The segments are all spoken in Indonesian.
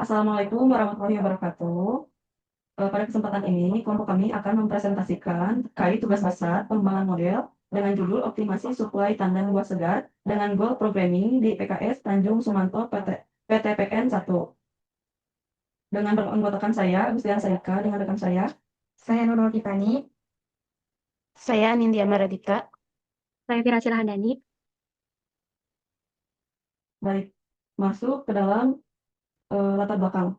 Assalamualaikum warahmatullahi wabarakatuh. Pada kesempatan ini, kelompok kami akan mempresentasikan terkait tugas besar pengembangan model dengan judul Optimasi Suplai Tandan Buah Segar dengan Goal Programming di PKS Tanjung Sumanto PTPN 1. Dengan beranggotakan saya, Gustian Saika, dengan rekan Saya Nurul Tiffany. Saya Nindya Maradita. Saya Fira Silhandani. baik masuk ke dalam latar belakang.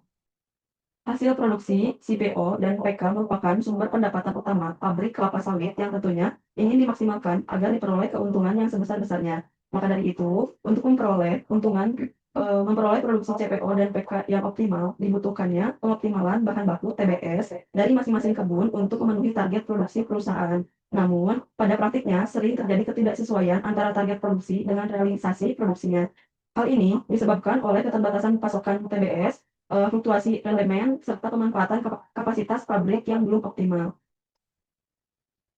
Hasil produksi CPO dan PK merupakan sumber pendapatan utama pabrik kelapa sawit yang tentunya ingin dimaksimalkan agar diperoleh keuntungan yang sebesar-besarnya. Maka dari itu, untuk memperoleh keuntungan, memperoleh produksi CPO dan PK yang optimal, dibutuhkannya pengoptimalan bahan baku TBS dari masing-masing kebun untuk memenuhi target produksi perusahaan. Namun, pada praktiknya sering terjadi ketidaksesuaian antara target produksi dengan realisasi produksinya. Hal ini disebabkan oleh keterbatasan pasokan TBS, fluktuasi elemen, serta pemanfaatan kapasitas pabrik yang belum optimal.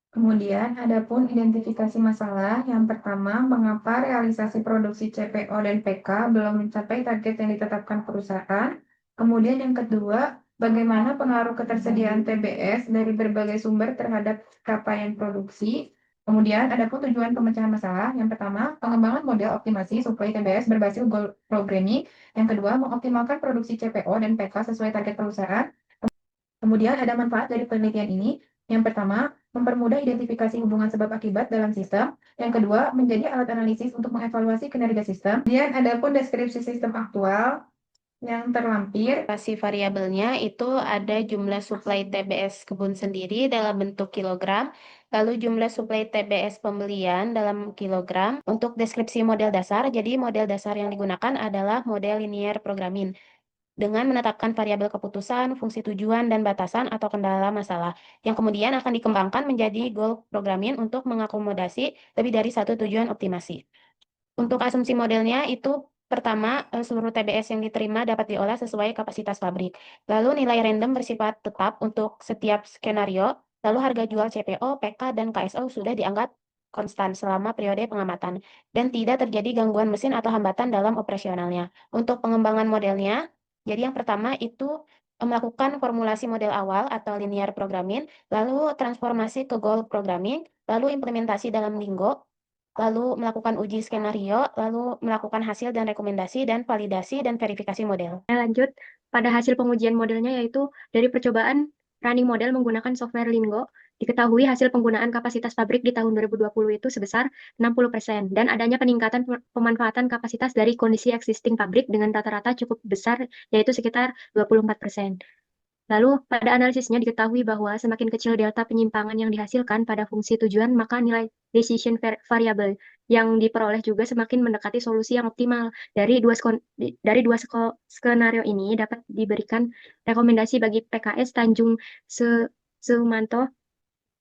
Kemudian, ada pun identifikasi masalah. Yang pertama, mengapa realisasi produksi CPO dan PK belum mencapai target yang ditetapkan perusahaan. Kemudian yang kedua, bagaimana pengaruh ketersediaan TBS dari berbagai sumber terhadap capaian produksi. Kemudian, ada pun tujuan pemecahan masalah. Yang pertama, pengembangan model optimasi suplai TBS berbasis goal programming. Yang kedua, mengoptimalkan produksi CPO dan PK sesuai target perusahaan. Kemudian ada manfaat dari penelitian ini. Yang pertama, mempermudah identifikasi hubungan sebab akibat dalam sistem. Yang kedua, menjadi alat analisis untuk mengevaluasi kinerja sistem. Kemudian ada pun deskripsi sistem aktual yang terlampir. Klasifikasi variabelnya itu ada jumlah suplai TBS kebun sendiri dalam bentuk kilogram, lalu jumlah suplai TBS pembelian dalam kilogram. Untuk deskripsi model dasar, jadi model dasar yang digunakan adalah model linear programming dengan menetapkan variabel keputusan, fungsi tujuan, dan batasan atau kendala masalah, yang kemudian akan dikembangkan menjadi goal programming untuk mengakomodasi lebih dari satu tujuan optimasi. Untuk asumsi modelnya itu pertama, seluruh TBS yang diterima dapat diolah sesuai kapasitas pabrik. Lalu nilai random bersifat tetap untuk setiap skenario, lalu harga jual CPO, PK, dan KSO sudah dianggap konstan selama periode pengamatan, dan tidak terjadi gangguan mesin atau hambatan dalam operasionalnya. Untuk pengembangan modelnya, jadi yang pertama itu melakukan formulasi model awal atau linear programming, lalu transformasi ke goal programming, lalu implementasi dalam Lingo, lalu melakukan uji skenario, lalu melakukan hasil dan rekomendasi, dan validasi dan verifikasi model. Lanjut pada hasil pengujian modelnya, yaitu dari percobaan running model menggunakan software Lingo, diketahui hasil penggunaan kapasitas pabrik di tahun 2020 itu sebesar 60%, dan adanya peningkatan pemanfaatan kapasitas dari kondisi existing pabrik dengan rata-rata cukup besar, yaitu sekitar 24%. Lalu, pada analisisnya diketahui bahwa semakin kecil delta penyimpangan yang dihasilkan pada fungsi tujuan, maka nilai decision variable yang diperoleh juga semakin mendekati solusi yang optimal. Dari dua skenario ini dapat diberikan rekomendasi bagi PKS Tanjung Sumanto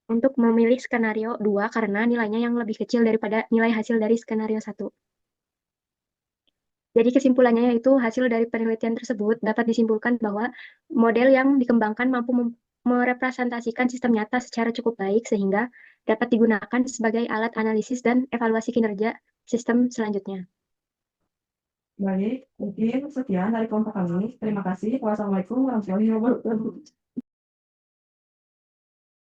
untuk memilih skenario 2 karena nilainya yang lebih kecil daripada nilai hasil dari skenario 1. Jadi kesimpulannya yaitu hasil dari penelitian tersebut dapat disimpulkan bahwa model yang dikembangkan mampu merepresentasikan sistem nyata secara cukup baik sehingga dapat digunakan sebagai alat analisis dan evaluasi kinerja sistem selanjutnya. Baik, mungkin sekian dari kelompok kami. Terima kasih. Wassalamualaikum warahmatullahi wabarakatuh.